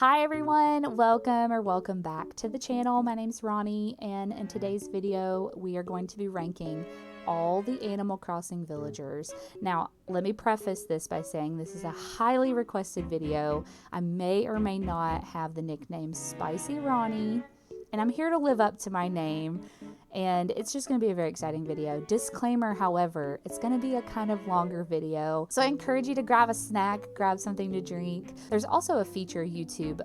Hi everyone, welcome back to the channel. My name's Ronnie, and in today's video we are going to be ranking all the Animal Crossing villagers. Now, let me preface this by saying this is a highly requested video. I may or may not have the nickname Spicy Ronnie, and I'm here to live up to my name, and it's just going to be a very exciting video. Disclaimer, however, it's going to be a kind of longer video, so I encourage you to grab a snack, grab something to drink. There's also a feature YouTube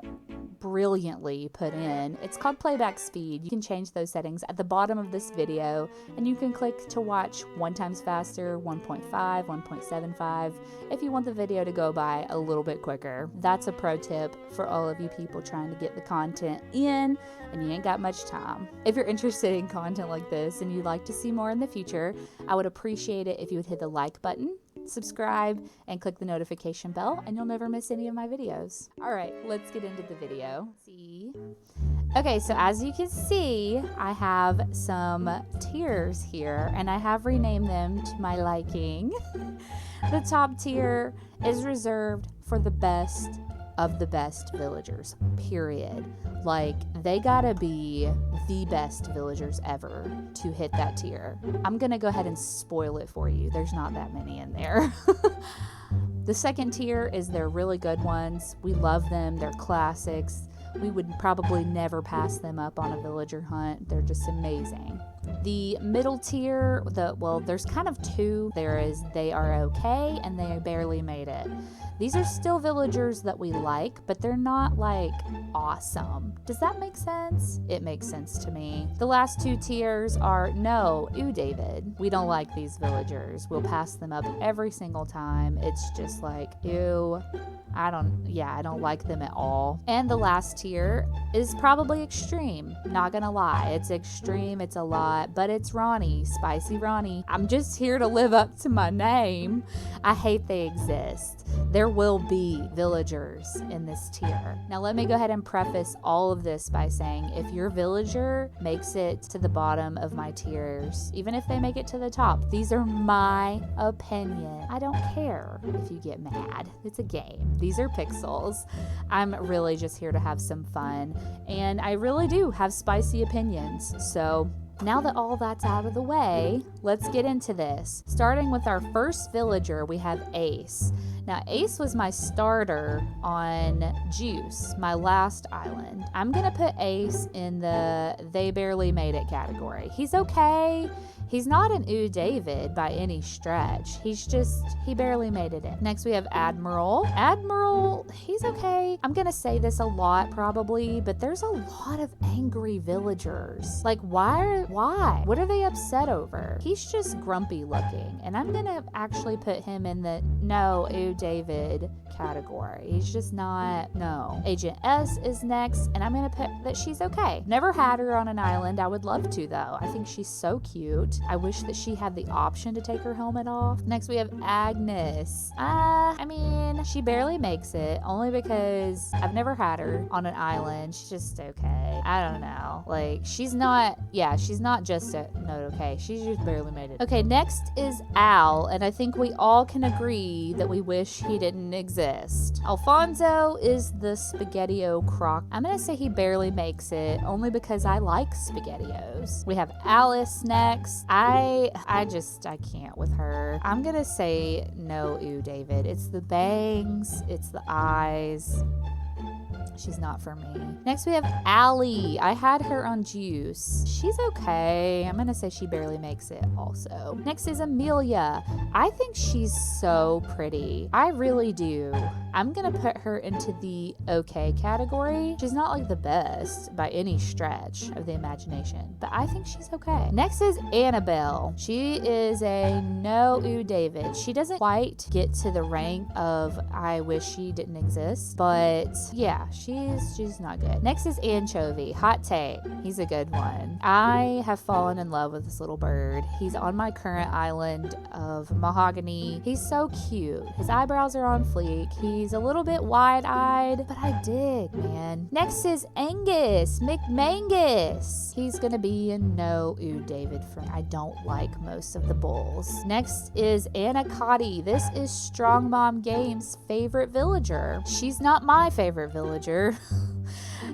brilliantly put in. It's called playback speed. You can change those settings at the bottom of this video, and you can click to watch 1 times faster, 1.5, 1.75 if you want the video to go by a little bit quicker. That's a pro tip for all of you people trying to get the content in and you ain't got much time. If you're interested in content like this and you'd like to see more in the future, I would appreciate it if you would hit the like button, subscribe, and click the notification bell, and you'll never miss any of my videos. All right, let's get into the video. Okay, so as you can see, I have some tiers here, and I have renamed them to my liking. The top tier is reserved for the best of the best villagers, period. Like, they gotta be the best villagers ever to hit that tier. I'm gonna go ahead and spoil it for you. There's not that many in there. The second tier is their really good ones. We love them. They're classics. We would probably never pass them up on a villager hunt. They're just amazing. The middle tier, there's kind of two. There is They Are Okay and They Barely Made It. These are still villagers that we like, but they're not like awesome. Does that make sense? It makes sense to me. The last two tiers are no, ew David. We don't like these villagers. We'll pass them up every single time. It's just like, ew. I don't like them at all. And the last tier is probably extreme. Not gonna lie, it's extreme, it's a lot, but it's Ronnie, Spicy Ronnie. I'm just here to live up to my name. I hate they exist. There will be villagers in this tier. Now let me go ahead and preface all of this by saying if your villager makes it to the bottom of my tiers, even if they make it to the top, these are my opinion. I don't care if you get mad. It's a game. These are pixels. I'm really just here to have some fun, and I really do have spicy opinions. So now that all that's out of the way, let's get into this. Starting with our first villager, we have Ace. Now, Ace was my starter on Juice, my last island. I'm gonna put Ace in the They Barely Made It category. He's okay. He's not an ooh David by any stretch. He barely made it in. Next we have Admiral. Admiral, he's okay. I'm gonna say this a lot probably, but there's a lot of angry villagers. Like, why? What are they upset over? He's just grumpy looking, and I'm gonna actually put him in the no ooh David category. He's just not, no. Agent S is next, and I'm gonna put that she's okay. Never had her on an island. I would love to though. I think she's so cute. I wish that she had the option to take her helmet off. Next we have Agnes. I mean, she barely makes it, only because I've never had her on an island. She's just okay. I don't know. Like, she's not just okay. She's just barely made it. Okay, next is Al, and I think we all can agree that we wish he didn't exist. Alfonso is the Spaghetti-O croc. I'm gonna say he barely makes it, only because I like SpaghettiOs. We have Alice next. I can't with her. I'm gonna say no, ew David. It's the bangs, it's the eyes. She's not for me. Next we have Allie. I had her on Juice. She's okay. I'm gonna say she barely makes it also. Next is Amelia. I think she's so pretty. I really do. I'm gonna put her into the okay category. She's not like the best by any stretch of the imagination, but I think she's okay. Next is Annabelle. She is a no ooh David. She doesn't quite get to the rank of I wish she didn't exist, but yeah, she's not good. Next is Anchovy. Hot take. He's a good one. I have fallen in love with this little bird. He's on my current island of Mahogany. He's so cute. His eyebrows are on fleek. He's a little bit wide-eyed, but I dig, man. Next is Angus McMangus. He's gonna be a no ooh David for me. I don't like most of the bulls. Next is Anna Cotty. This is Strong Mom Games' favorite villager. She's not my favorite villager.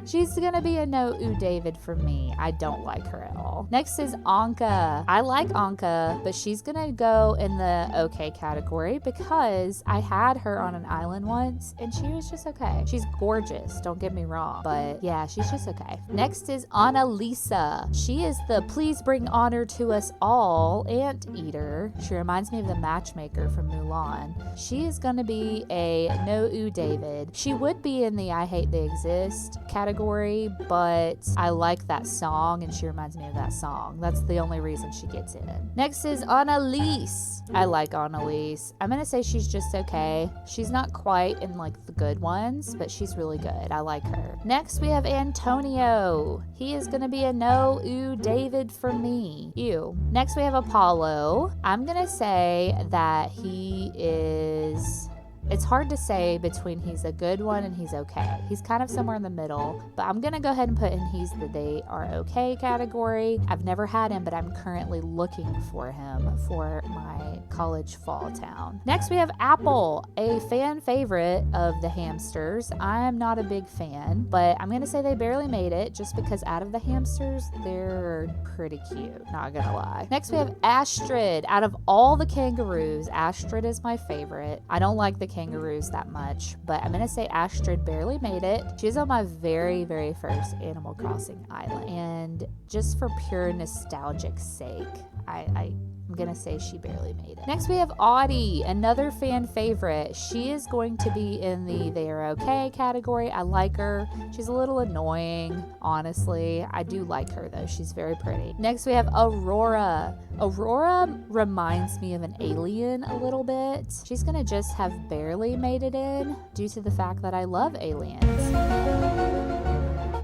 She's gonna be a no ooh David for me. I don't like her at all. Next is Anka. I like Anka, but she's gonna go in the okay category because I had her on an island once and she was just okay. She's gorgeous, don't get me wrong, but yeah, she's just okay. Next is Annalisa. She is the please bring honor to us all anteater. She reminds me of the matchmaker from Mulan. She is gonna be a no ooh David. She would be in the I hate they exist category, but I like that song and she reminds me of that song. That's the only reason she gets in. Next is Annalise. I like Annalise. I'm gonna say she's just okay. She's not quite in like the good ones, but she's really good. I like her. Next we have Antonio. He is gonna be a no ooh David for me. Ew. Next we have Apollo. I'm gonna say that he is... It's hard to say between he's a good one and he's okay. He's kind of somewhere in the middle, but I'm going to go ahead and put in he's the they are okay category. I've never had him, but I'm currently looking for him for my college fall town. Next, we have Apple, a fan favorite of the hamsters. I'm not a big fan, but I'm going to say they barely made it just because out of the hamsters, they're pretty cute, not going to lie. Next, we have Astrid. Out of all the kangaroos, Astrid is my favorite. I don't like the kangaroos that much, but I'm gonna say Astrid barely made it. She was on my very, very first Animal Crossing island, and just for pure nostalgic sake, I'm gonna say she barely made it. Next we have Audie, another fan favorite. She is going to be in the they are okay category. I like her. She's a little annoying, honestly. I do like her though. She's very pretty. Next we have Aurora. Aurora reminds me of an alien a little bit. She's gonna just have barely made it in due to the fact that I love aliens.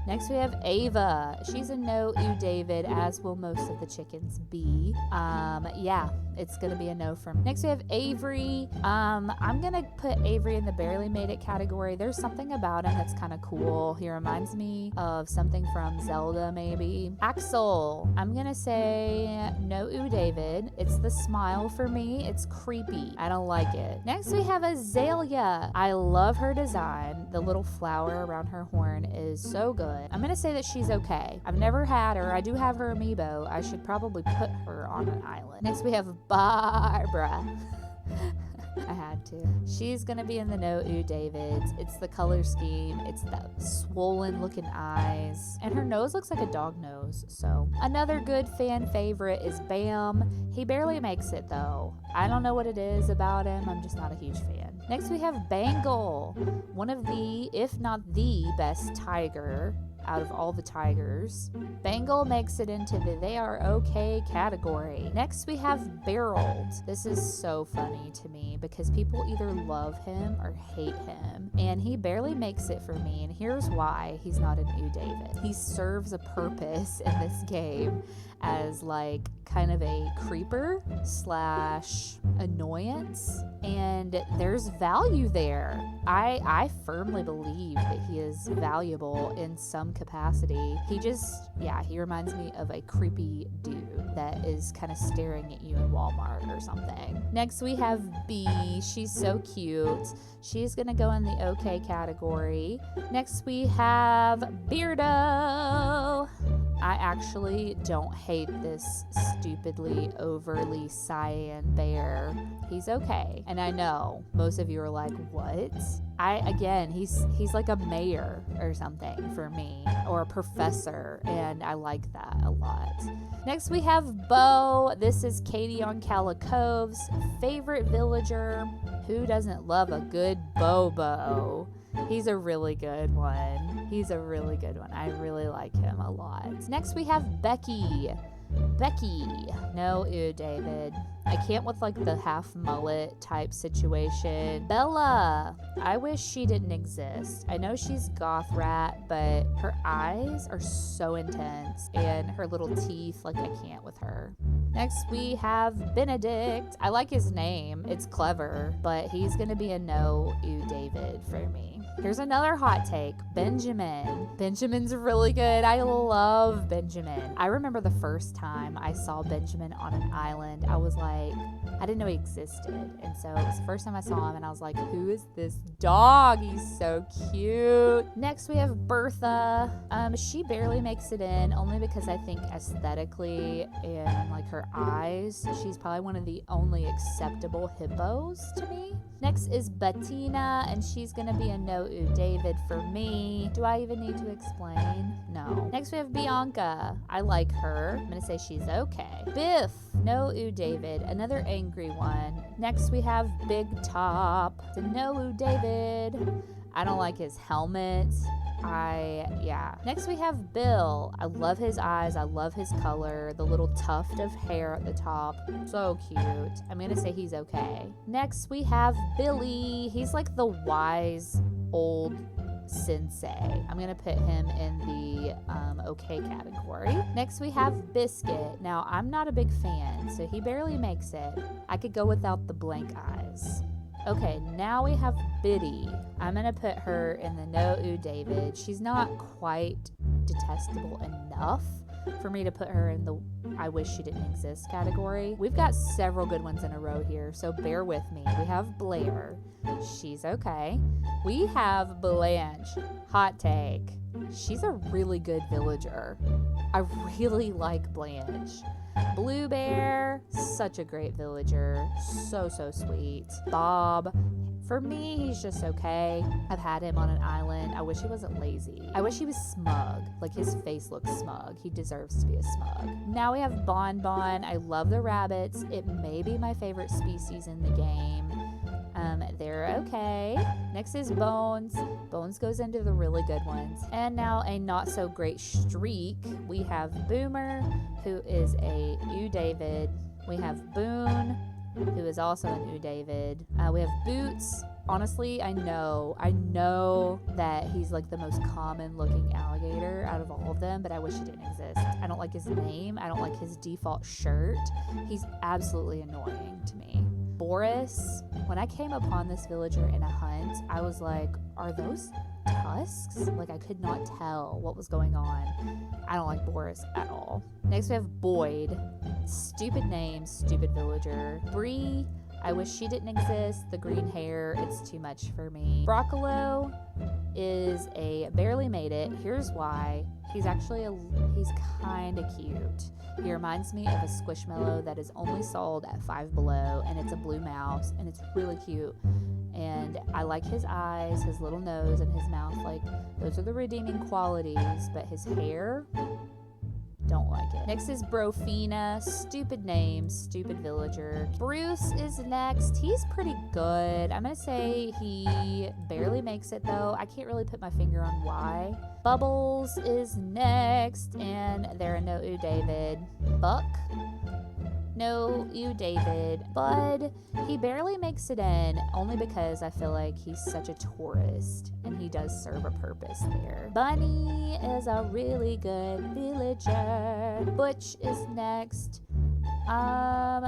Next we have Ava. She's a no ooh David, as will most of the chickens be. Yeah, it's gonna be a no from me. Next we have Avery. I'm gonna put Avery in the barely made it category. There's something about him that's kind of cool. He reminds me of something from Zelda maybe. Axel. I'm gonna say no ooh David. It's the smile for me. It's creepy. I don't like it. Next we have Azalea. I love her design. The little flower around her horn is so good. I'm gonna say that she's okay. I've never had her. I do have her amiibo. I should probably put her on an island. Next we have Barbara. I had to. She's gonna be in the no ooh Davids. It's the color scheme. It's the swollen looking eyes. And her nose looks like a dog nose. So another good fan favorite is Bam. He barely makes it though. I don't know what it is about him. I'm just not a huge fan. Next we have Bangle. One of the, if not the best tiger out of all the tigers. Bengal makes it into the they are okay category. Next we have Barreled. This is so funny to me because people either love him or hate him, and he barely makes it for me, and here's why he's not an ooh David. He serves a purpose in this game as like kind of a creeper slash annoyance, and there's value there. I firmly believe that he is valuable in some capacity. He reminds me of a creepy dude that is kind of staring at you in Walmart or something. Next we have B. She's so cute. She's gonna go in the okay category. Next we have Beardo. I actually don't hate this stupidly overly cyan bear. He's okay. And I know most of you are like, what? He's like a mayor or something for me, or a professor, and I like that a lot. Next we have Bo. This is Katie on Calicove's favorite villager. Who doesn't love a good Bobo? He's a really good one. I really like him a lot. Next we have Becky. Becky. No, ew, David. I can't with like the half mullet type situation. Bella. I wish she didn't exist. I know she's goth rat, but her eyes are so intense and her little teeth, like I can't with her. Next we have Benedict. I like his name. It's clever, but he's gonna be a no, ew, David for me. Here's another hot take. Benjamin. Benjamin's really good. I love Benjamin. I remember the first time I saw Benjamin on an island, I was like, I didn't know he existed. And so it was the first time I saw him and I was like, who is this dog? He's so cute. Next we have Bertha. She barely makes it in only because I think aesthetically and like her eyes, she's probably one of the only acceptable hippos to me. Next is Bettina, and she's gonna be a no, ooh, David for me. Do I even need to explain? No. Next we have Bianca. I like her. I'm gonna say she's okay. Biff. No, ooh, David. Another angry one. Next we have Big Top. It's a no, ooh, David. I don't like his helmet. Next we have Bill. I love his eyes. I love his color. The little tuft of hair at the top. So cute. I'm gonna say he's okay. Next we have Billy. He's like the wise old sensei. I'm gonna put him in the okay category. Next we have Biscuit. Now I'm not a big fan, so he barely makes it. I could go without the blank eyes. Okay, now we have Biddy. I'm gonna put her in the no, ooh, David. She's not quite detestable enough for me to put her in the I wish she didn't exist category. We've got several good ones in a row here, so bear with me. We have Blair. She's okay. We have Blanche. Hot take. She's a really good villager. I really like Blanche. Blue Bear, such a great villager. So sweet. Bob, for me, he's just okay. I've had him on an island. I wish he wasn't lazy. I wish he was smug. Like his face looks smug. He deserves to be a smug. Now we have Bon Bon. I love the rabbits. It may be my favorite species in the game. They're okay. Next is Bones. Bones goes into the really good ones. And now a not so great streak. We have Boomer, who is a ew, David. We have Boone, who is also an ew, David. We have Boots. Honestly, I know that he's like the most common looking alligator out of all of them, but I wish he didn't exist. I don't like his name. I don't like his default shirt. He's absolutely annoying to me. Boris, when I came upon this villager in a hunt, I was like, are those tusks? Like I could not tell what was going on. I don't like Boris at all. Next we have Boyd. Stupid name, stupid villager. Bree, I wish she didn't exist. The green hair, it's too much for me. Broccolo is a barely made it. Here's why. He's kind of cute. He reminds me of a Squishmallow that is only sold at Five Below, and it's a blue mouse, and it's really cute. And I like his eyes, his little nose, and his mouth. Like, those are the redeeming qualities, but his hair, don't like it. Next is Brofina. Stupid name, stupid villager. Bruce is next. He's pretty good. I'm gonna say he barely makes it though. I can't really put my finger on why. Bubbles is next, and they're a no, ew, David. Buck, no, ew, David. Bud, he barely makes it in, only because I feel like he's such a tourist, and he does serve a purpose there. Bunny is a really good villager. Butch is next.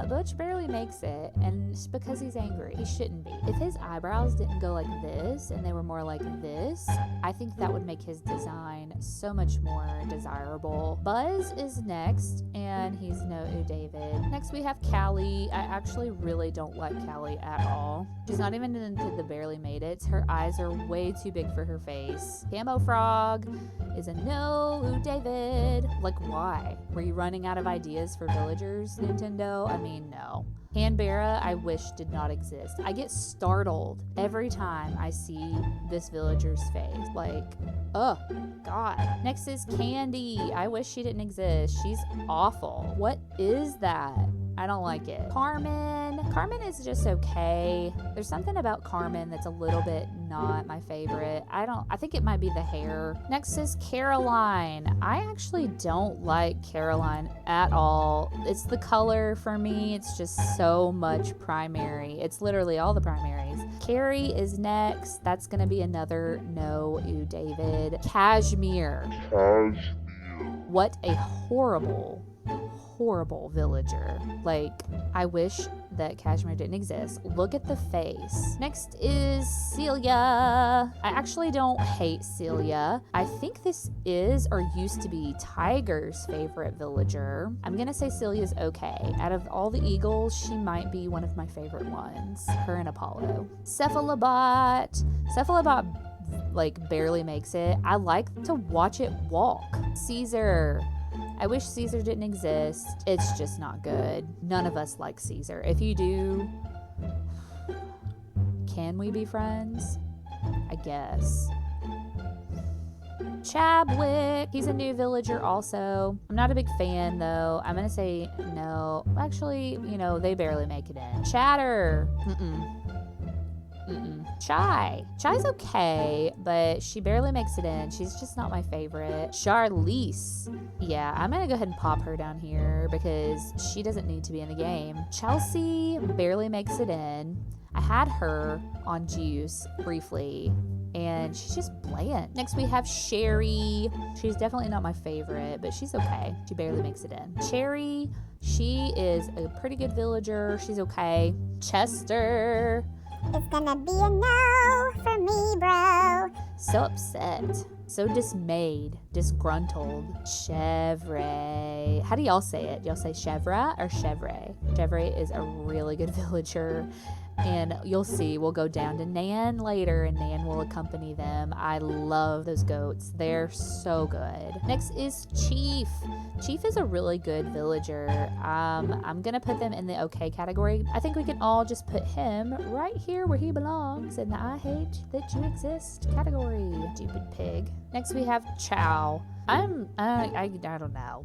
Butch barely makes it, and it's because he's angry. He shouldn't be. If his eyebrows didn't go like this, and they were more like this, I think that would make his design so much more desirable. Buzz is next, and he's no, ew, David. Next we have Callie. I actually really don't like Callie at all. She's not even into the barely made it. Her eyes are way too big for her face. Camo Frog is a no, ew, David. Like, why? Were you running out of ideas for villagers, Nintendo? I mean, no. Canberra, I wish did not exist. I get startled every time I see this villager's face. Like, oh, God. Next is Candy. I wish she didn't exist. She's awful. What is that? I don't like it. Carmen is just okay. There's something about Carmen that's a little bit not my favorite. I think it might be the hair. Next is Caroline. I actually don't like Caroline at all. It's the color for me. It's just so much primary. It's literally all the primaries. Carrie is next. That's gonna be another no, ew, David. Cashmere. What a horrible villager. Like, I wish that Cashmere didn't exist. Look at the face. Next is Celia. I actually don't hate Celia. I think this is or used to be Tiger's favorite villager. I'm gonna say Celia's okay. Out of all the eagles, she might be one of my favorite ones. Her and Apollo. Cephalobot like barely makes it. I like to watch it walk. Caesar. I wish Caesar didn't exist. It's just not good. None of us like Caesar. If you do, can we be friends? I guess. Chabwick. He's a new villager also. I'm not a big fan though. I'm gonna say no. Actually, you know, they barely make it in. Chatter. Chai's okay, but she barely makes it in. She's just not my favorite. Charlize. Yeah, I'm gonna go ahead and pop her down here because she doesn't need to be in the game. Chelsea barely makes it in. I had her on Juice briefly, and she's just bland. Next we have Sherry. She's definitely not my favorite, but she's okay. She barely makes it in. Cherry, she is a pretty good villager. She's okay. Chester. It's gonna be a no for me, bro. So upset. So dismayed. Disgruntled. Chevre. How do y'all say it? Y'all say Chevra or Chevre? Chevre is a really good villager. And you'll see, we'll go down to Nan later, and Nan will accompany them. I love those goats. They're so good. Next is Chief. Chief is a really good villager. I'm going to put them in the okay category. I think we can all just put him right here where he belongs in the I hate that you exist category. Stupid pig. Next we have Chow. I don't know.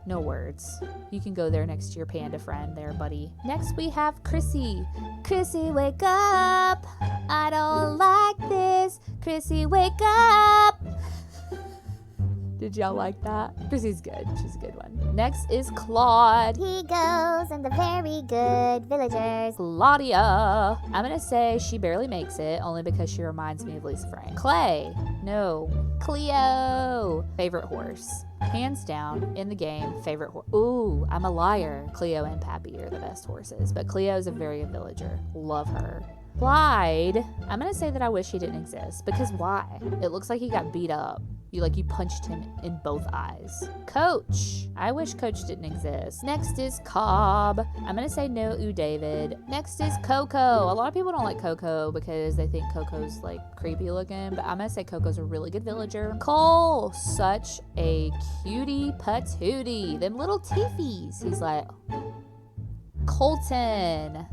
No words. You can go there next to your panda friend there, buddy. Next we have Chrissy. Chrissy, wake up. I don't like this. Chrissy, wake up. Did y'all like that? Chrissy's good. She's a good one. Next is Claude. He goes in the very good villagers. Claudia. I'm gonna say she barely makes it, only because she reminds me of Lisa Frank. Clay. No. Cleo. Favorite horse. Hands down, in the game, favorite horse. Ooh, I'm a liar. Cleo and Pappy are the best horses, but Cleo is a very good villager. Love her. Clyde. I'm gonna say that I wish he didn't exist, because why? It looks like he got beat up. You punched him in both eyes. Coach. I wish Coach didn't exist. Next is Cobb. I'm gonna say no, ooh, David. Next is Coco. A lot of people don't like Coco because they think Coco's like creepy looking, but I'm gonna say Coco's a really good villager. Cole. Such a cutie patootie. Them little teefies. He's like... Colton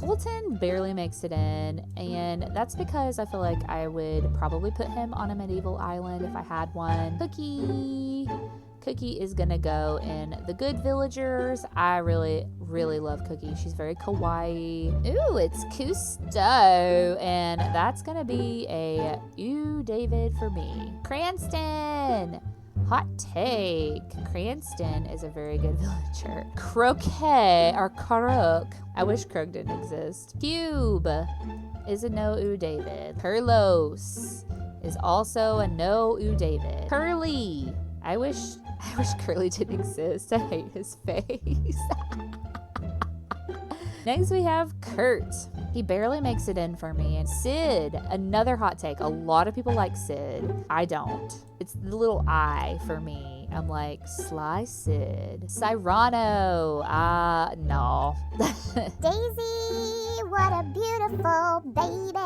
barely makes it in, and that's because I feel like I would probably put him on a medieval island if I had one. Cookie is gonna go in the good villagers. I really love Cookie. She's very kawaii. Ooh, it's Cousteau, and that's gonna be a ooh, David for me. Cranston. Hot take. Cranston is a very good villager. Croquet or Croak. I wish Croak didn't exist. Cube is a no ooh David. Carlos is also a no ooh David. Curly. I wish Curly didn't exist. I hate his face. Next we have Kurt. He barely makes it in for me. And Sid, another hot take. A lot of people like Sid. I don't. It's the little I for me. I'm like, Sly Sid. Cyrano. No. Daisy, what a beautiful baby.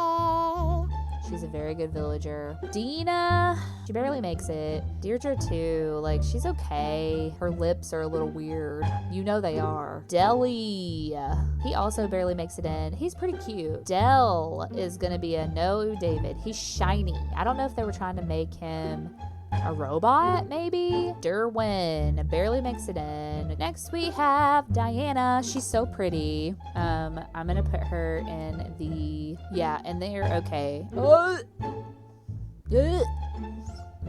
She's a very good villager. Dina, she barely makes it. Deirdre too, like she's okay. Her lips are a little weird. You know they are. Deli, he also barely makes it in. He's pretty cute. Del is gonna be a no David. He's shiny. I don't know if they were trying to make him a robot, maybe? Derwin barely makes it in. Next we have Diana. She's so pretty. I'm gonna put her in the, and they're okay.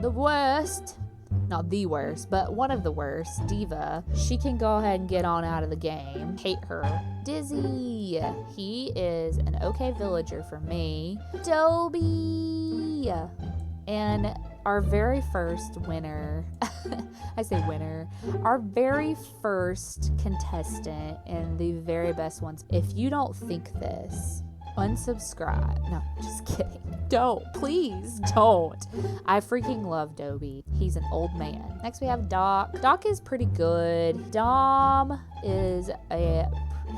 The worst, not the worst, but one of the worst, Diva. She can go ahead and get on out of the game. Hate her. Dizzy. He is an okay villager for me. Dobie. And our very first winner, I say winner, our very first contestant and the very best ones. If you don't think this, unsubscribe. No, just kidding. Don't. Please don't. I freaking love Dobie. He's an old man. Next we have Doc. Doc is pretty good. Dom is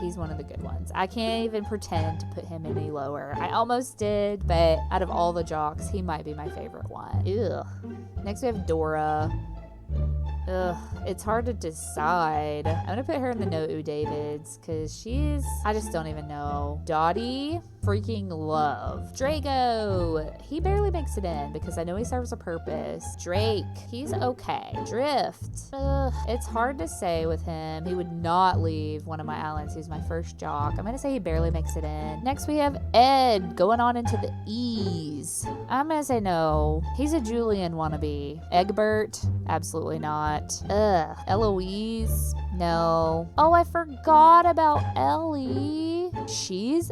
he's one of the good ones. I can't even pretend to put him any lower. I almost did, but out of all the jocks, he might be my favorite one. Ugh. Next we have Dora. Ugh, it's hard to decide. I'm gonna put her in the No Davids because I just don't even know. Dottie, freaking love. Drago, he barely makes it in because I know he serves a purpose. Drake, he's okay. Drift, ugh, it's hard to say with him. He would not leave one of my islands. He's my first jock. I'm gonna say he barely makes it in. Next we have Ed going on into the E's. I'm gonna say no. He's a Julian wannabe. Egbert, absolutely not. Ugh. Eloise, no. Oh, I forgot about Ellie. She's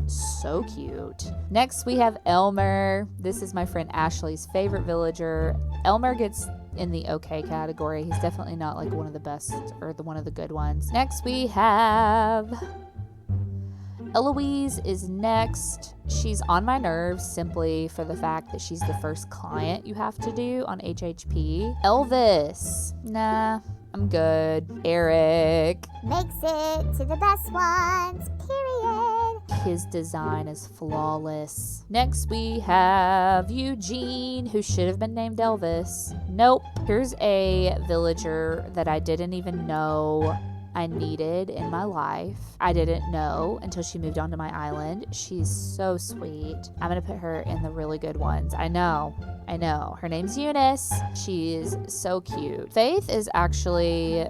so cute. Next we have Elmer. This is my friend Ashley's favorite villager. Elmer gets in the okay category. He's definitely not like one of the best or one of the good ones. Next we have Eloise is next. She's on my nerves simply for the fact that she's the first client you have to do on HHP. Elvis, nah, I'm good. Eric makes it to the best ones, period. His design is flawless. Next we have Eugene, who should have been named Elvis. Nope. Here's a villager that I didn't even know I needed in my life. I didn't know until she moved onto my island. She's so sweet. I'm gonna put her in the really good ones. I know. Her name's Eunice. She's so cute. Faith is actually,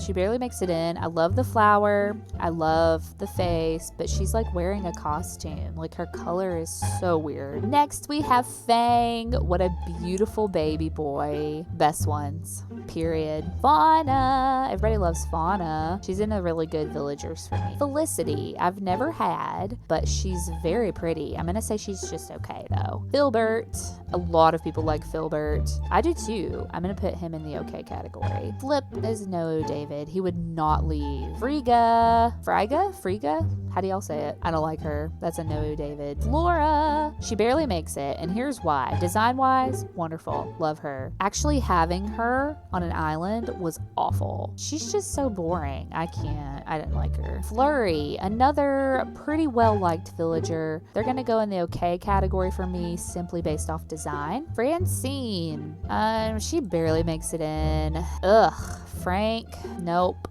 she barely makes it in. I love the flower. I love the face, but she's like wearing a costume. Like her color is so weird. Next we have Fang. What a beautiful baby boy. Best ones, period. Fauna. Everybody loves Fauna. She's in a really good villagers for me. Felicity. I've never had, but she's very pretty. I'm gonna say she's just okay though. Filbert. A lot of people like Filbert. I do too. I'm gonna put him in the okay category. Flip is no David. He would not leave. Friga. How do y'all say it? I don't like her. That's a no David. Flora. She barely makes it, and here's why. Design wise, wonderful. Love her. Actually having her on an island was awful. She's just so boring. I didn't like her. Flurry, another pretty well liked villager. They're gonna go in the okay category for me simply based off design. Francine, she barely makes it in. Ugh. Frank, nope.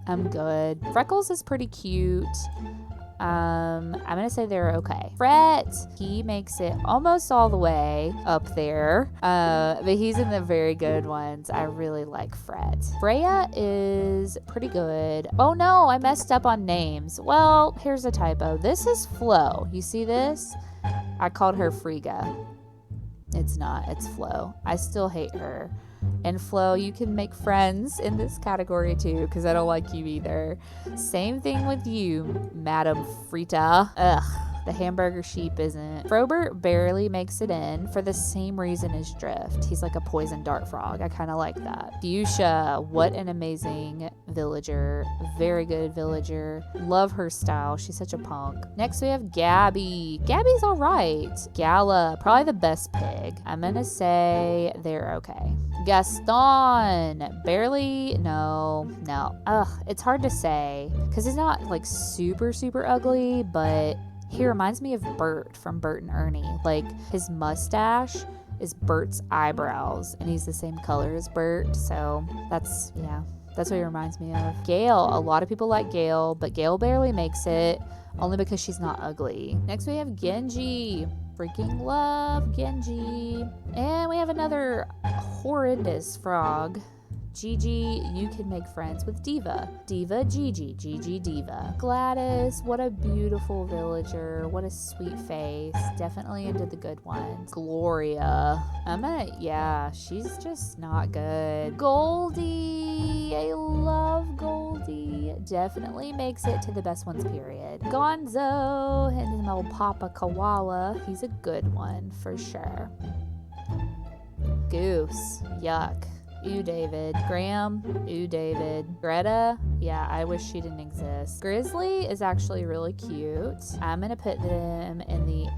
I'm good. Freckles is pretty cute. I'm gonna say they're okay. Fret, he makes it almost all the way up there, but he's in the very good ones. I really like Fret. Freya is pretty good. Oh no, I messed up on names. Well, here's a typo. This is Flo. You see this? I called her Friga. It's not, it's Flo. I still hate her. And Flo, you can make friends in this category too, because I don't like you either. Same thing with you, Madam Frita. Ugh, the hamburger sheep isn't. Frobert barely makes it in for the same reason as Drift. He's like a poison dart frog. I kind of like that. Fuchsia, what an amazing villager. Very good villager. Love her style. She's such a punk. Next we have Gabby. Gabby's all right. Gala, probably the best pig. I'm gonna say they're okay. Gaston, barely, no. Ugh, it's hard to say because he's not like super ugly, but he reminds me of Bert from Bert and Ernie. Like his mustache is Bert's eyebrows and he's the same color as Bert, so that's what he reminds me of. Gail, a lot of people like Gail, but Gail barely makes it only because she's not ugly. Next we have Genji. freaking love Genji. And we have another horrendous frog. Gigi, you can make friends with Diva. Diva, Gigi, Gigi, Diva. Gladys, what a beautiful villager. What a sweet face. Definitely into the good ones. Gloria. Yeah, she's just not good. Goldie, I love Goldie. Definitely makes it to the best ones, period. Gonzo, and his old Papa Koala. He's a good one, for sure. Goose, yuck. Ooh, David. Graham. Ooh, David. Greta. Yeah, I wish she didn't exist. Grizzly is actually really cute. I'm gonna put them in the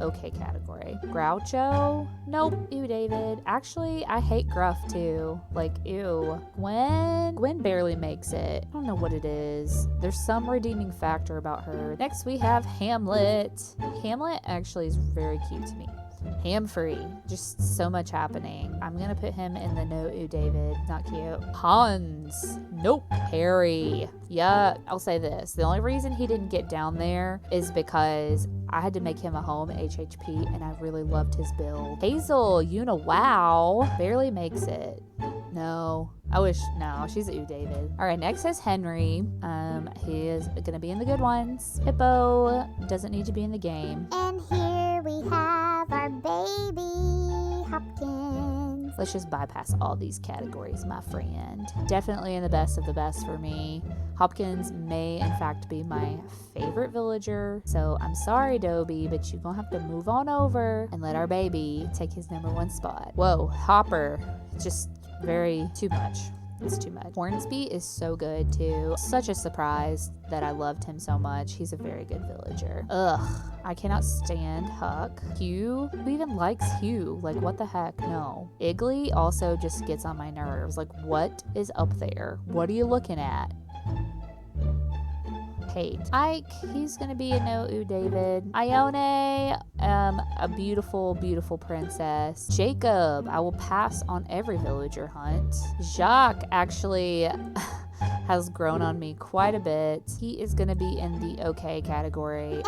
okay category. Groucho. Nope. Ew, David. Actually, I hate Gruff too. Like, ew. Gwen barely makes it. I don't know what it is. There's some redeeming factor about her. Next we have Hamlet. Hamlet actually is very cute to me. Ham-free, just so much happening. I'm gonna put him in the no, ooh, David, not cute. Hans, nope. Harry, yeah, I'll say this. The only reason he didn't get down there is because I had to make him a home HHP and I really loved his build. Hazel, wow, barely makes it. No, she's a ooh, David. All right, next is Henry. He is gonna be in the good ones. Hippo doesn't need to be in the game. And here we have our baby Hopkins. Let's just bypass all these categories, my friend. Definitely in the best of the best for me. Hopkins may, in fact, be my favorite villager. So I'm sorry, Dobie, but you're gonna have to move on over and let our baby take his #1 spot. Whoa, Hopper. Just too much. It's too much. Hornsby is so good too. Such a surprise that I loved him so much. He's a very good villager. Ugh, I cannot stand Huck. Hugh? Who even likes Hugh? Like, what the heck? No. Iggly also just gets on my nerves. Like, what is up there? What are you looking at? Hate. Ike, he's gonna be a no, ooh, David. Ione, a beautiful, beautiful princess. Jacob, I will pass on every villager hunt. Jacques actually has grown on me quite a bit. He is gonna be in the okay category.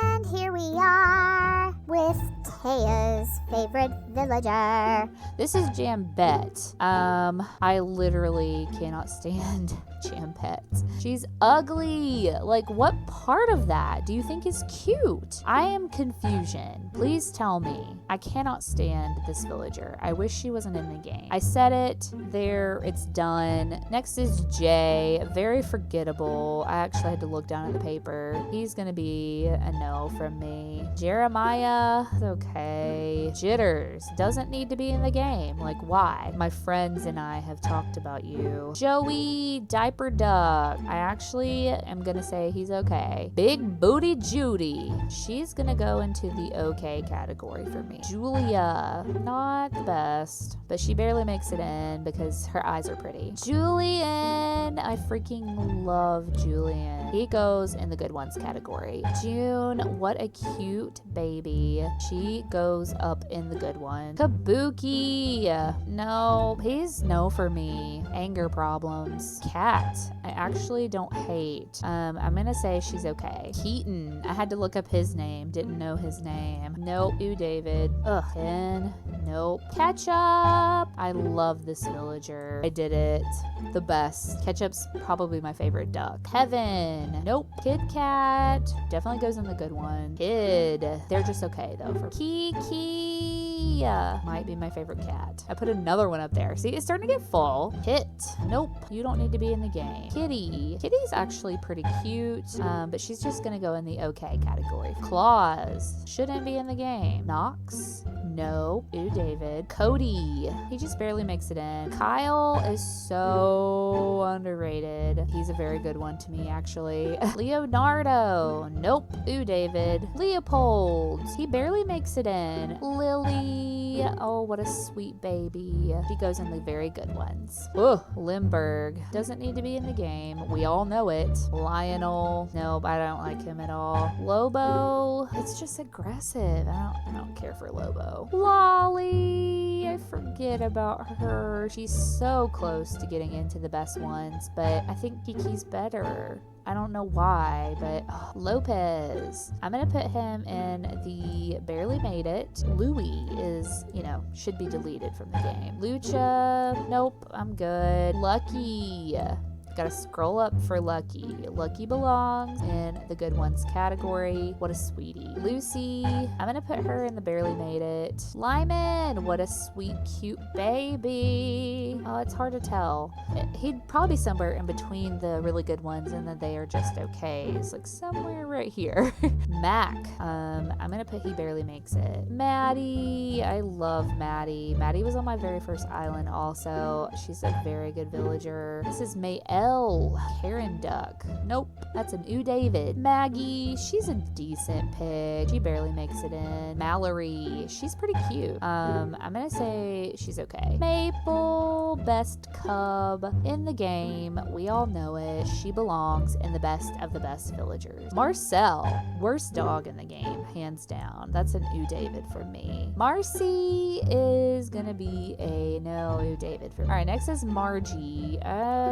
And here we are with Taya's favorite villager. This is Jambette. I literally cannot stand Jambette. She's ugly. Like, what part of that do you think is cute? I am confusion. Please tell me. I cannot stand this villager. I wish she wasn't in the game. I said it. There, it's done. Next is Jay. Very forgettable. I actually had to look down at the paper. He's gonna be a no from me. Jeremiah, okay. Jitters, doesn't need to be in the game. Like, why? My friends and I have talked about you. Joey, Diaper Duck. I actually am gonna say he's okay. Big Booty Judy. She's gonna go into the okay category for me. Julia, not the best, but she barely makes it in because her eyes are pretty. Julian, I freaking love Julian. He goes in the good ones category. June, what a cute baby. She goes up in the good one. Kabuki, no, he's no for me. Anger problems. Cat, I actually don't hate. I'm gonna say she's okay. Keaton, I had to look up his name, didn't know his name. Nope. Ooh, David. Ugh. Ken, nope. Ketchup, I love this villager. I did it. The best. Ketchup's probably my favorite duck. Kevin, nope. Kid Cat, definitely goes in the good one. Kid, they're just okay though. For Kiki, might be my favorite cat. I put another one up there. See, it's starting to get full. Hit, nope. You don't need to be in the game. Kitty, Kitty's actually pretty cute, but she's just gonna go in the okay category. Claus, shouldn't be in the game. Knox, no. Ooh, David. Cody, he just barely makes it in. Kyle is so underrated. He's a very good one to me, actually. Leonardo, nope. Ooh, David. Leopold, he barely makes it in. Lily, oh, what a sweet baby. He goes in the very good ones. Ugh. Limburg, doesn't need to be in the game. We all know it. Lionel, nope, I don't like him at all. Lobo, it's just aggressive. I don't care for Lobo. Lolly, I forget about her. She's so close to getting into the best ones, but I think Kiki's better. I don't know why, but Lopez. I'm gonna put him in the barely made it. Louis is, should be deleted from the game. Lucha, nope, I'm good. Lucky. Gotta scroll up for Lucky. Lucky belongs in the good ones category. What a sweetie. Lucy, I'm gonna put her in the barely made it. Lyman, what a sweet, cute baby. Oh, it's hard to tell. He'd probably be somewhere in between the really good ones and then they are just okay. It's like somewhere right here. Mac, I'm gonna put he barely makes it. Maddie, I love Maddie. Maddie was on my very first island also. She's a very good villager. This is Mayel. Karen Duck. Nope, that's an David. Maggie, she's a decent pig. She barely makes it in. Mallory, she's pretty cute. I'm gonna say she's okay. Maple, best cub in the game. We all know it. She belongs in the best of the best villagers. Marcel, worst dog in the game, hands down. That's an David for me. Marcy is gonna be a no David for me. All right, next is Margie.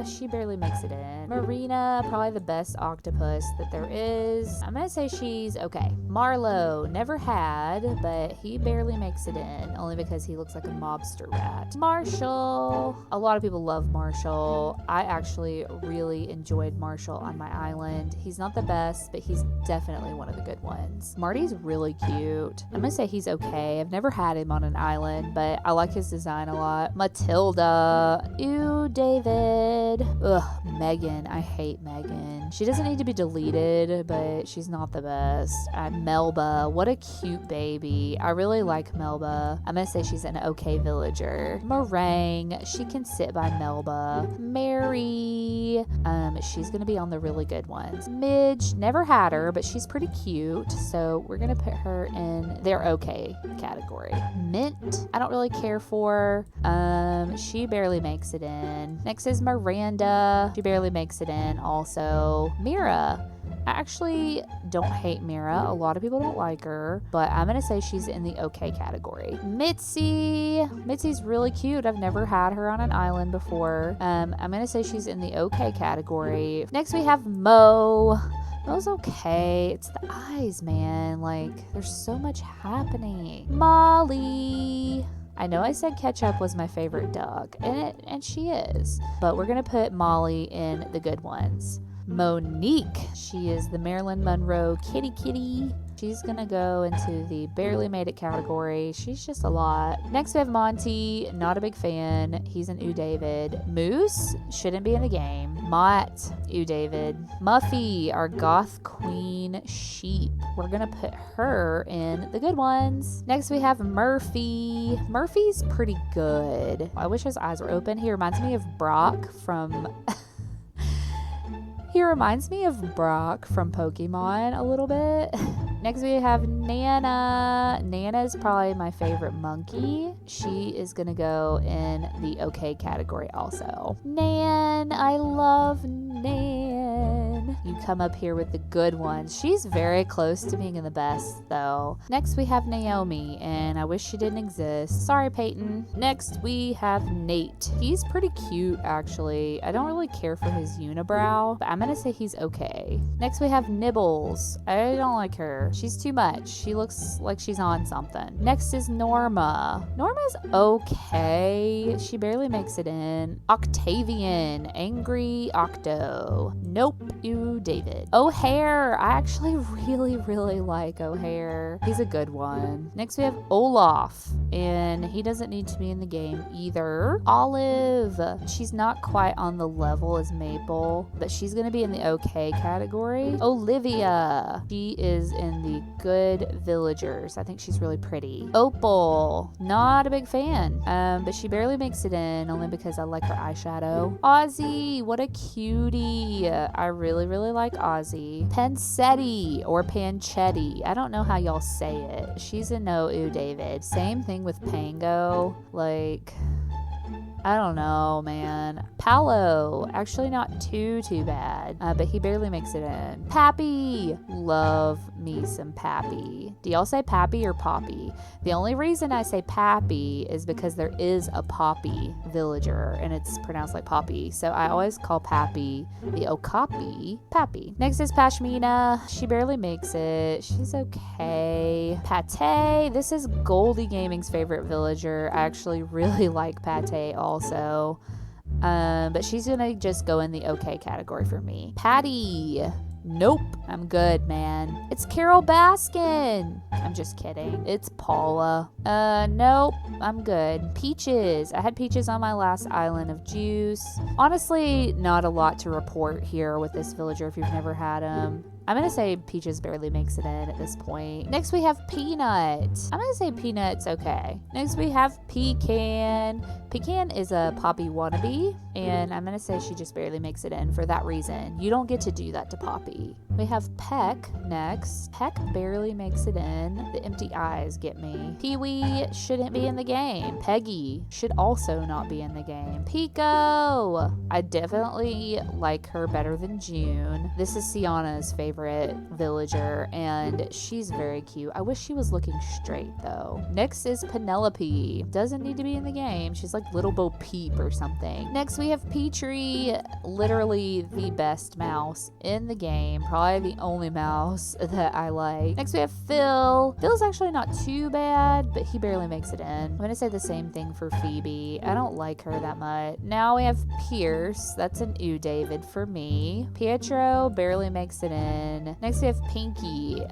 She barely makes it in. Marina, probably the best octopus that there is. I'm gonna say she's okay. Marlo, never had, but he barely makes it in, only because he looks like a mobster rat. Marshall, a lot of people love Marshall. I actually really enjoyed Marshall on my island. He's not the best, but he's definitely one of the good ones. Marty's really cute. I'm gonna say he's okay. I've never had him on an island, but I like his design a lot. Matilda, ew, David. Ugh, Megan, I hate Megan. She doesn't need to be deleted, but she's not the best. Melba, what a cute baby. I really like Melba. I'm gonna say she's an okay villager. Meringue, she can sit by Melba. Mary, she's gonna be on the really good ones. Midge, never had her, but she's pretty cute, so we're gonna put her in their okay category. Mint, I don't really care for. She barely makes it in. Next is Miranda. She barely makes it in also. Mira. I actually don't hate Mira. A lot of people don't like her, but I'm going to say she's in the okay category. Mitzi. Mitzi's really cute. I've never had her on an island before. I'm going to say she's in the okay category. Next we have Mo. Mo's okay. It's the eyes, man. Like, there's so much happening. Molly. I know I said Ketchup was my favorite dog, and she is, but we're gonna put Molly in the good ones. Monique, she is the Marilyn Monroe kitty. She's gonna go into the barely made it category. She's just a lot. Next we have Monty, not a big fan. He's an David. Moose shouldn't be in the game. Mott, David. Muffy, our goth queen sheep. We're gonna put her in the good ones. Next we have Murphy. Murphy's pretty good. I wish his eyes were open. He reminds me of Brock from Pokemon a little bit. Next we have Nana. Nana's probably my favorite monkey. She is gonna go in the okay category also. Nan, I love Nan. You come up here with the good ones. She's very close to being in the best though. Next we have Naomi, and I wish she didn't exist. Sorry, Peyton. Next we have Nate. He's pretty cute actually. I don't really care for his unibrow, but I'm gonna say he's okay. Next we have Nibbles. I don't like her. She's too much. She looks like she's on something. Next is Norma. Norma's okay. She barely makes it in. Octavian. Angry Octo. Nope. You, David. O'Hare. I actually really like O'Hare. He's a good one. Next we have Olaf, and he doesn't need to be in the game either. Olive. She's not quite on the level as Maple, but she's gonna be in the okay category. Olivia. She is in the good villagers. I think she's really pretty. Opal. Not a big fan, but she barely makes it in, only because I like her eyeshadow. Ozzy. What a cutie. I really like Ozzy. Pancetti or Panchetti. I don't know how y'all say it. She's a no, David. Same thing with Pango. Like, I don't know, man. Palo, actually not too bad, but he barely makes it in. Pappy, love me some Pappy. Do y'all say Pappy or Poppy? The only reason I say Pappy is because there is a Poppy villager, and it's pronounced like Poppy, so I always call Pappy the Okapi Pappy. Next is Pashmina. She barely makes it. She's okay. Pate, this is Goldie Gaming's favorite villager. I actually really like Pate also. But she's gonna just go in the okay category for me. Patty. Nope, I'm good, man. It's Carol Baskin. I'm just kidding. It's Paula. Nope, I'm good. Peaches. I had Peaches on my last island of juice. Honestly, not a lot to report here with this villager if you've never had him. I'm going to say Peaches barely makes it in at this point. Next, we have Peanut. I'm going to say Peanut's okay. Next, we have Pecan. Pecan is a Poppy wannabe, and I'm going to say she just barely makes it in for that reason. You don't get to do that to Poppy. We have Peck next. Peck barely makes it in. The empty eyes get me. Pee-wee shouldn't be in the game. Peggy should also not be in the game. Pico. I definitely like her better than June. This is Sienna's favorite villager, and she's very cute. I wish she was looking straight though. Next is Penelope. Doesn't need to be in the game. She's like Little Bo Peep or something. Next we have Petrie, literally the best mouse in the game. Probably the only mouse that I like. Next we have Phil. Phil's actually not too bad, but he barely makes it in. I'm gonna say the same thing for Phoebe. I don't like her that much. Now we have Pierce. That's an Ew David for me. Pietro barely makes it in. Next we have Pinky.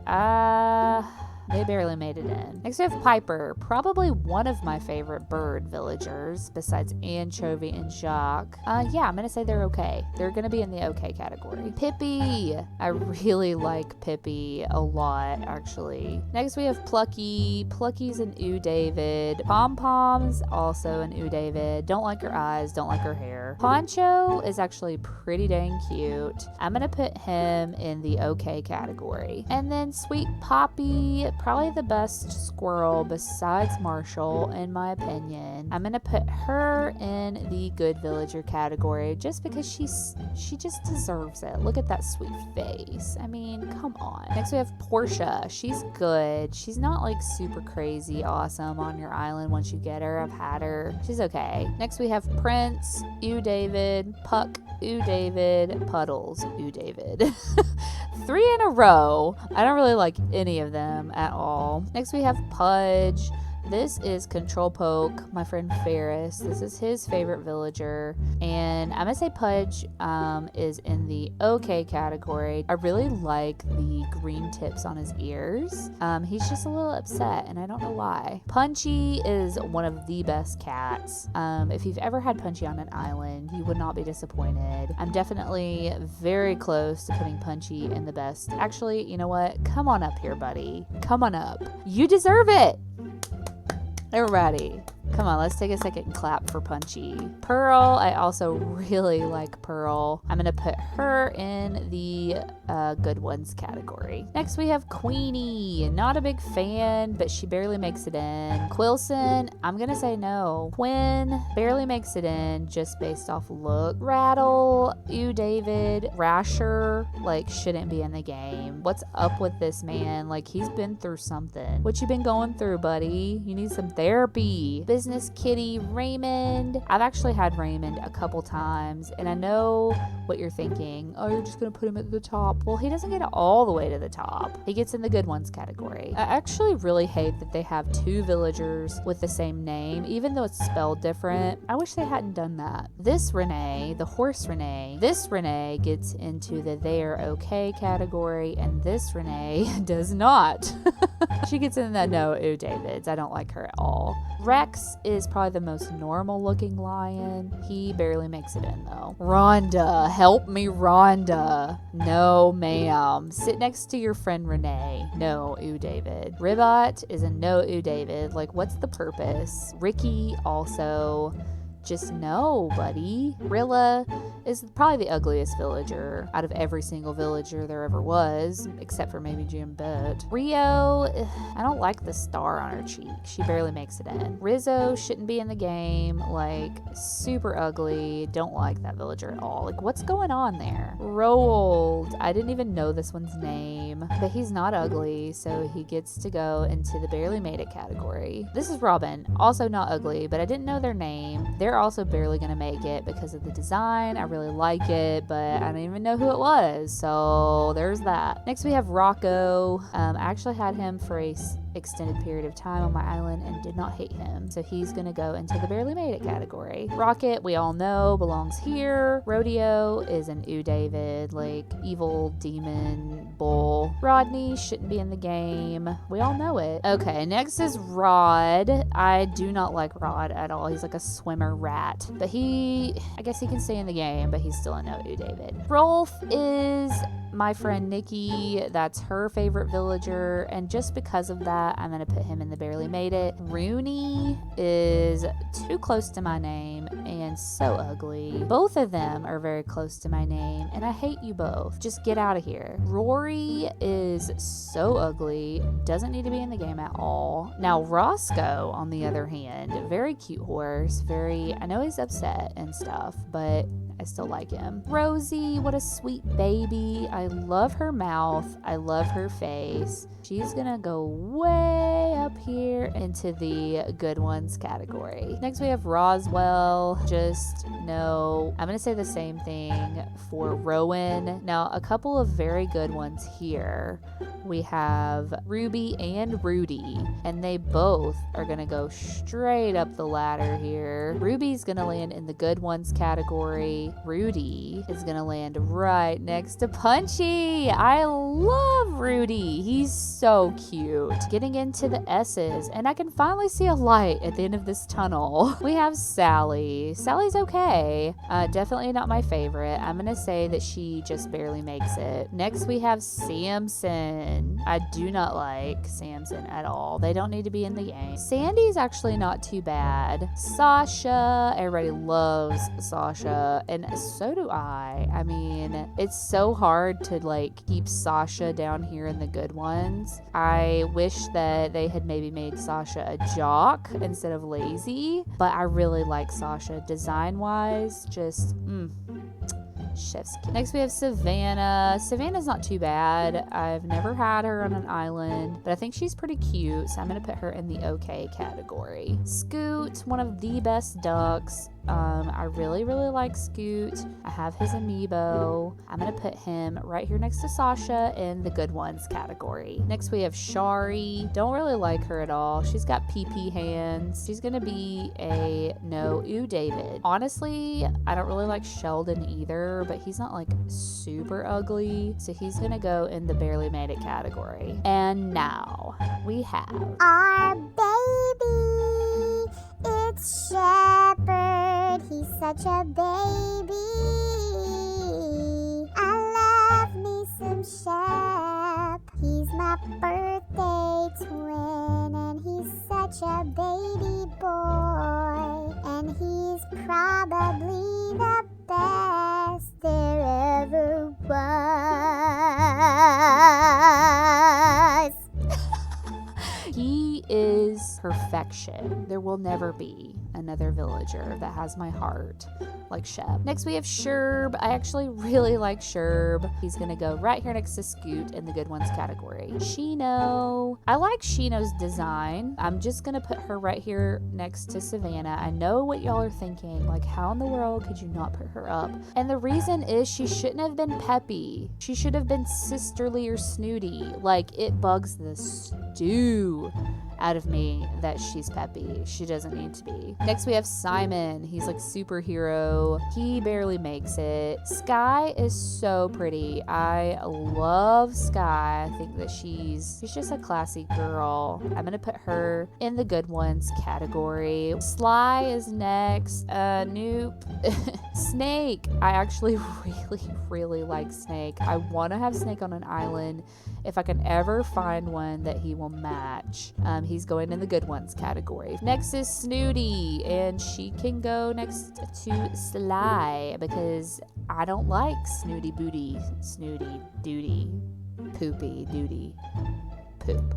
They barely made it in. Next we have Piper, probably one of my favorite bird villagers besides Anchovy and Jacques. Yeah, I'm gonna say they're okay. They're gonna be in the okay category. Pippi, I really like Pippi a lot actually. Next we have Plucky. Plucky's an Ew David. Pom Pom's also an Ew David. Don't like her eyes, don't like her hair. Poncho is actually pretty dang cute. I'm gonna put him in the okay category. And then Sweet Poppy, probably the best squirrel besides Marshall in my opinion. I'm gonna put her in the good villager category just because she just deserves it. Look at that sweet face. I mean, come on. Next we have Portia. She's good. She's not like super crazy awesome on your island once you get her. I've had her. She's okay. Next we have Prince, Ew David, Puck, Ew David, Puddles, Ew David. 3 in a row. I don't really like any of them at all. Next we have Pudge. This is Control Poke, my friend Ferris. This is his favorite villager. And I'm gonna say Pudge is in the okay category. I really like the green tips on his ears. He's just a little upset and I don't know why. Punchy is one of the best cats. If you've ever had Punchy on an island, you would not be disappointed. I'm definitely very close to putting Punchy in the best. Actually, you know what? Come on up here, buddy. Come on up. You deserve it. Everybody, come on, let's take a second and clap for Punchy. Pearl, I also really like Pearl. I'm gonna put her in the good ones category. Next we have Queenie. Not a big fan, but she barely makes it in. Quilson, I'm gonna say no. Quinn barely makes it in just based off look. Rattle, Ew David, Rasher, like shouldn't be in the game. What's up with this man? Like he's been through something. What you been going through, buddy? You need some therapy. Business Kitty, Raymond. I've actually had Raymond a couple times and I know what you're thinking. Oh, you're just gonna put him at the top. Well, he doesn't get all the way to the top. He gets in the good ones category. I actually really hate that they have 2 villagers with the same name, even though it's spelled different. I wish they hadn't done that. This Renee, the horse Renee, this Renee gets into the they are okay category, and this Renee does not. She gets in the no, ew Davids. I don't like her at all. Rex is probably the most normal looking lion. He barely makes it in though. Rhonda, help me Rhonda. No ma'am. Sit next to your friend Renee. No, ew David. Ribot is a no, ew David. Like what's the purpose? Ricky also. just no, buddy. Rilla is probably the ugliest villager out of every single villager there ever was, except for maybe Jim Bet. Rio, I don't like the star on her cheek. She barely makes it in. Rizzo shouldn't be in the game. Like, super ugly. Don't like that villager at all. Like, what's going on there? Roald. I didn't even know this one's name, but he's not ugly, so he gets to go into the barely made it category. This is Robin, also not ugly, but I didn't know their name. They're also barely gonna make it because of the design. I really like it, but I don't even know who it was, so there's that. Next we have Rocco. I actually had him for a extended period of time on my island and did not hate him, so he's gonna go into the barely made it category. Rocket, we all know, belongs here. Rodeo is an David, like evil demon bull. Rodney shouldn't be in the game. We all know it. Okay, next is Rod. I do not like Rod at all. He's like a swimmer rat, but I guess he can stay in the game, but he's still a no David. Rolf is my friend Nikki. That's her favorite villager, and just because of that, I'm gonna put him in the barely made it. Rooney is too close to my name and so ugly. Both of them are very close to my name, and I hate you both. Just get out of here. Rory is so ugly, doesn't need to be in the game at all. Now Roscoe, on the other hand, very cute horse, I know he's upset and stuff, but I still like him. Rosie, what a sweet baby. I love her mouth. I love her face. She's gonna go way up here into the good ones category. Next we have Roswell. Just no. I'm gonna say the same thing for Rowan. Now a couple of very good ones here. We have Ruby and Rudy, and they both are gonna go straight up the ladder here. Ruby's gonna land in the good ones category. Rudy is gonna land right next to Punchy. I love Rudy. He's so cute. Getting into the S's, and I can finally see a light at the end of this tunnel. We have Sally. Sally's okay. Definitely not my favorite. I'm gonna say that she just barely makes it. Next we have Samson. I do not like Samson at all. They don't need to be in the game. Sandy's actually not too bad. Sasha, everybody loves Sasha, and so do I. I mean, it's so hard to like keep Sasha down here in the good ones. I wish that they had maybe made Sasha a jock instead of lazy, but I really like Sasha design wise. Just chef's kiss. Next we have Savannah. Savannah's not too bad. I've never had her on an island, but I think she's pretty cute, so I'm gonna put her in the okay category. Scoot, one of the best ducks. I really like Scoot. I have his amiibo. I'm gonna put him right here next to Sasha in the good ones category. Next we have Shari. Don't really like her at all. She's got pee hands. She's gonna be a no David. Honestly, I don't really like Sheldon either, but he's not like super ugly, so he's gonna go in the barely made it category. And now we have Our baby, it's Shepherd. He's such a baby. I love me some Shep. He's my birthday twin, and he's such a baby boy. And he's probably the best there ever was. He is perfection. There will never be another villager that has my heart like Shep. Next we have Sherb. I actually really like Sherb. He's gonna go right here next to Scoot in the good ones category. Shino. I like Shino's design. I'm just gonna put her right here next to Savannah. I know what y'all are thinking, like how in the world could you not put her up? And the reason is she shouldn't have been peppy. She should have been sisterly or snooty. Like, it bugs the stew out of me that she's peppy. She doesn't need to be. Next we have Simon. He's like superhero. He barely makes it. Sky is so pretty. I love Sky. I think that she's just a classy girl. I'm gonna put her in the good ones category. Sly is next. Nope. Snake. I actually really like Snake. I want to have Snake on an island if I can ever find one that he will match. he's going in the good ones category. Next is Snooty, and she can go next to Sly because I don't like Snooty Booty, Snooty Duty, Poopy Duty, Poop.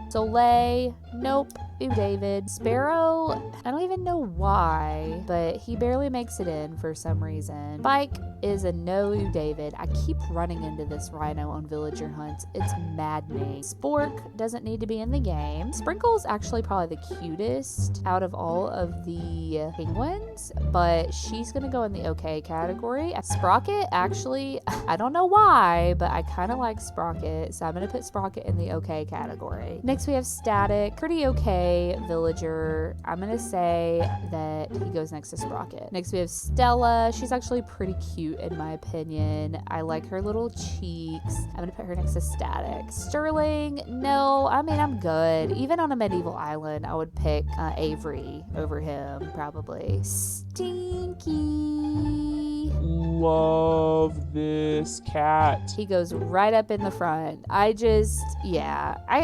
Soleil, nope. Ooh, David. Sparrow, I don't even know why, but he barely makes it in for some reason. Spike is a no, ooh, David. I keep running into this rhino on villager hunts. It's maddening. Spork doesn't need to be in the game. Sprinkle's actually probably the cutest out of all of the penguins, but she's gonna go in the okay category. Sprocket, actually, I don't know why, but I kind of like Sprocket, so I'm gonna put Sprocket in the okay category. Next we have Static, pretty okay villager. I'm gonna say that he goes next to Sprocket. Next we have Stella. She's actually pretty cute in my opinion. I like her little cheeks. I'm gonna put her next to Static. Sterling, no, I mean, I'm good. Even on a medieval island, I would pick Avery over him, probably. Stinky. Love this cat. He goes right up in the front. I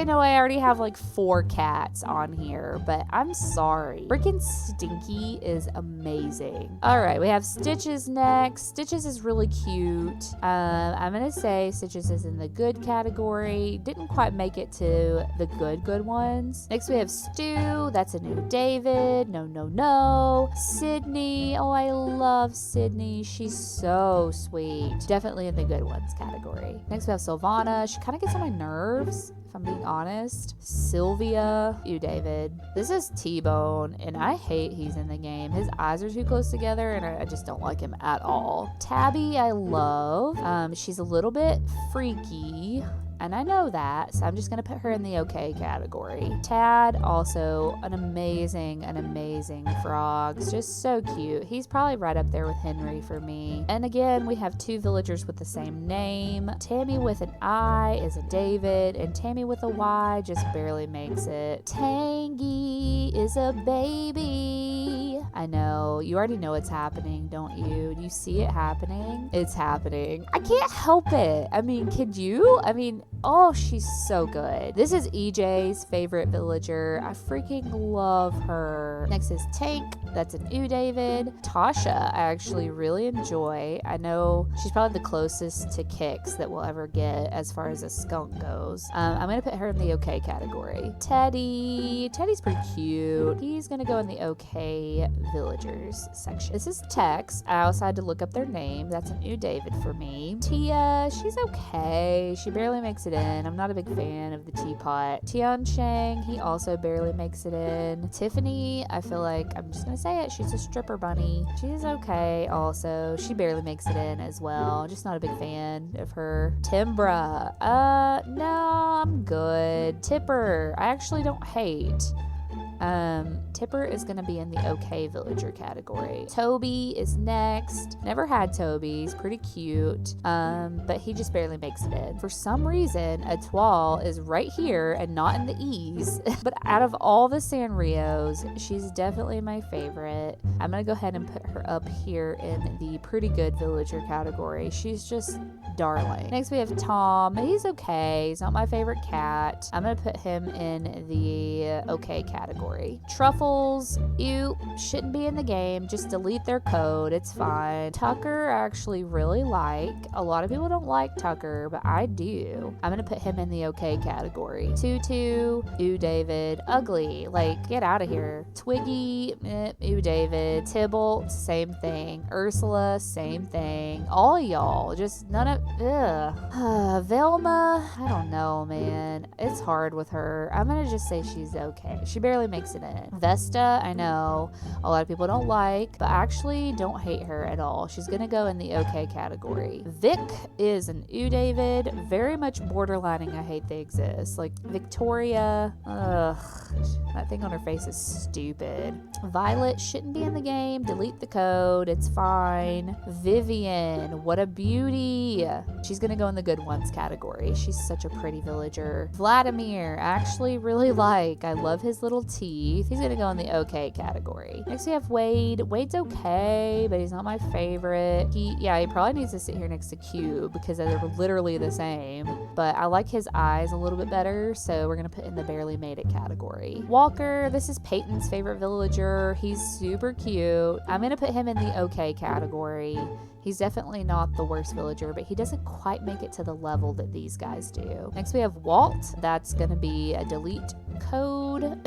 know I already have like 4 cats on here, but I'm sorry. Freaking Stinky is amazing. All right, we have Stitches next. Stitches is really cute. I'm gonna say Stitches is in the good category. Didn't quite make it to the good ones. Next we have Stu. That's a new David. No. Sydney. Oh, I love Sydney. She's so sweet. Definitely in the good ones category. Next we have Sylvana. She kind of gets on my nerves, if I'm being honest. Sylvia. Ew, David. This is T-Bone, and I hate he's in the game. His eyes are too close together, and I just don't like him at all. Tabby, I love. She's a little bit freaky, and I know that, so I'm just gonna put her in the okay category. Tad, also an amazing frog. Just so cute. He's probably right up there with Henry for me. And again, we have 2 villagers with the same name. Tammy with an I is a David, and Tammy with a Y just barely makes it. Tangy is a baby. I know, you already know it's happening, don't you? Do you see it happening? It's happening. I can't help it. I mean, could you? I mean, oh, she's so good. This is EJ's favorite villager. I freaking love her. Next is Tank. That's an ew, David. Tasha, I actually really enjoy. I know she's probably the closest to Kix that we'll ever get as far as a skunk goes. I'm gonna put her in the okay category. Teddy. Teddy's pretty cute. He's gonna go in the okay villagers section. This is Tex. I also had to look up their name. That's an ew, David for me. Tia, she's okay. She barely makes it in. I'm not a big fan of the teapot. Tian Chang, he also barely makes it in. Tiffany, I feel like, I'm just gonna say it, she's a stripper bunny. She's okay also. She barely makes it in as well. Just not a big fan of her. Timbra, no, I'm good. Tipper, I actually don't hate. Tipper is going to be in the okay villager category. Toby is next. Never had Toby. He's pretty cute, but he just barely makes it in. For some reason, Etoile is right here and not in the E's. But out of all the Sanrios, she's definitely my favorite. I'm going to go ahead and put her up here in the pretty good villager category. She's just darling. Next we have Tom. He's okay. He's not my favorite cat. I'm going to put him in the okay category. Truffles, ew, shouldn't be in the game. Just delete their code. It's fine. Tucker, I actually really like. A lot of people don't like Tucker, but I do. I'm going to put him in the okay category. Tutu, ew, David. Ugly, like, get out of here. Twiggy, ew, David. Tybalt, same thing. Ursula, same thing. All y'all, just none of, ugh. Velma, I don't know, man. It's hard with her. I'm going to just say she's okay. She barely makes it in. Vesta, I know a lot of people don't like, but I actually don't hate her at all. She's gonna go in the okay category. Vic is an ew, David. Very much borderlining I hate they exist. Like Victoria, ugh, that thing on her face is stupid. Violet shouldn't be in the game. Delete the code. It's fine. Vivian, what a beauty. Yuka. She's gonna go in the good ones category. She's such a pretty villager. Vladimir, I actually really like. I love his little teeth. He's gonna go in the okay category. Next we have Wade. Wade's okay, but he's not my favorite. He probably needs to sit here next to Cube because they're literally the same. But I like his eyes a little bit better, so we're gonna put in the barely made it category. Walker, this is Peyton's favorite villager. He's super cute. I'm gonna put him in the okay category. He's definitely not the worst villager, but he doesn't quite make it to the level that these guys do. Next we have Walt. That's gonna be a delete code.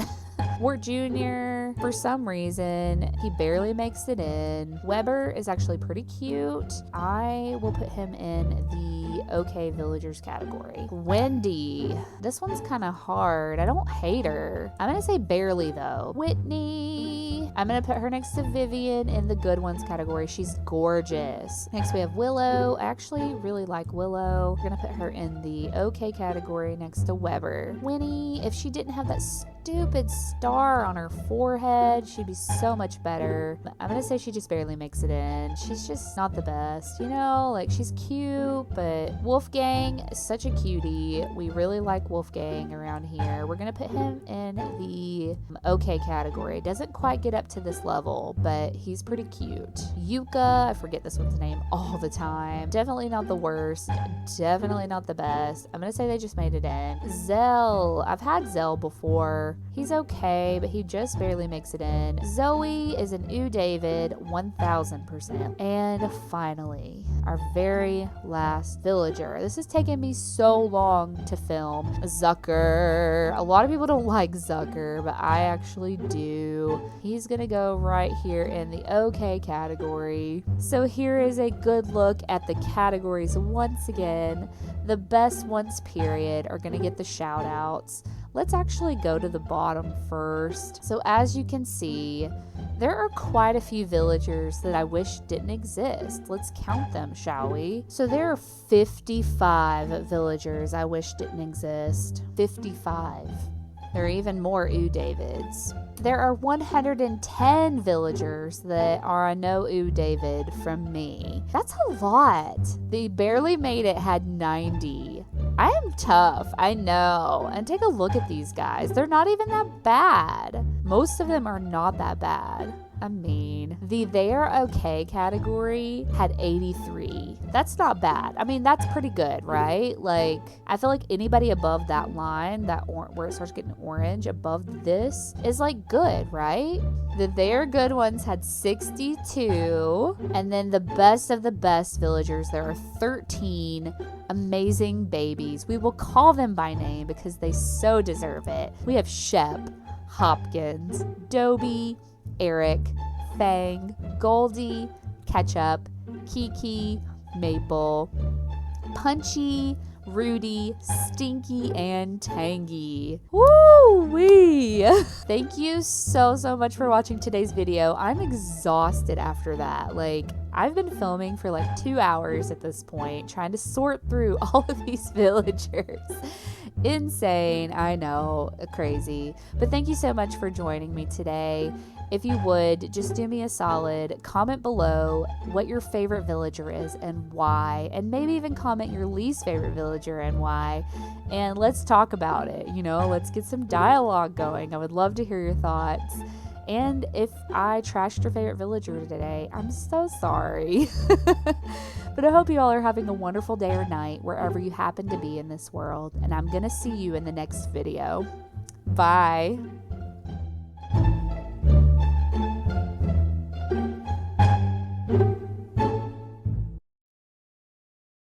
Wart Jr., for some reason, he barely makes it in. Weber is actually pretty cute. I will put him in the okay villagers category. Wendy, this one's kind of hard. I don't hate her. I'm gonna say barely though. Whitney, I'm gonna put her next to Vivian in the good ones category. She's gorgeous. Next we have Willow. I actually really like Willow. We're gonna put her in the okay category next to Weber. Winnie, if she didn't have that stupid star on her forehead, she'd be so much better. I'm gonna say she just barely makes it in. She's just not the best, you know, like she's cute, but Wolfgang is such a cutie. We really like Wolfgang around here. We're gonna put him in the okay category. Doesn't quite get up to this level, but he's pretty cute. Yuka, I forget this one's name all the time. Definitely not the worst, definitely not the best. I'm gonna say they just made it in. Zell, I've had Zell before. He's okay, but he just barely makes it in. Zoe is an Ooh David, 1000%. And finally, our very last villager. This has taken me so long to film. Zucker. A lot of people don't like Zucker, but I actually do. He's gonna go right here in the okay category. So here is a good look at the categories once again. The best ones, period, are gonna get the shout outs. Let's actually go to the bottom first. So as you can see, there are quite a few villagers that I wish didn't exist. Let's count them, shall we? So there are 55 villagers I wish didn't exist. 55. There are even more Ooh Davids. There are 110 villagers that are a no Ooh David from me. That's a lot. They barely made it had 90. I am tough, I know. And take a look at these guys. They're not even that bad. Most of them are not that bad. I mean, the they are okay category had 83. That's not bad. I mean, that's pretty good, right? Like, I feel like anybody above that line, where it starts getting orange, above this is like good, right? The they are good ones had 62. And then the best of the best villagers, there are 13 amazing babies. We will call them by name because they so deserve it. We have Shep, Hopkins, Dobie, Eric, Fang, Goldie, Ketchup, Kiki, Maple, Punchy, Rudy, Stinky, and Tangy. Woo-wee! Thank you so much for watching today's video. I'm exhausted after that. Like, I've been filming for like 2 hours at this point, trying to sort through all of these villagers. Insane, I know, crazy. But thank you so much for joining me today. If you would, just do me a solid, comment below what your favorite villager is and why, and maybe even comment your least favorite villager and why, and let's talk about it, you know, let's get some dialogue going. I would love to hear your thoughts. And if I trashed your favorite villager today, I'm so sorry. But I hope you all are having a wonderful day or night wherever you happen to be in this world, and I'm gonna see you in the next video. Bye.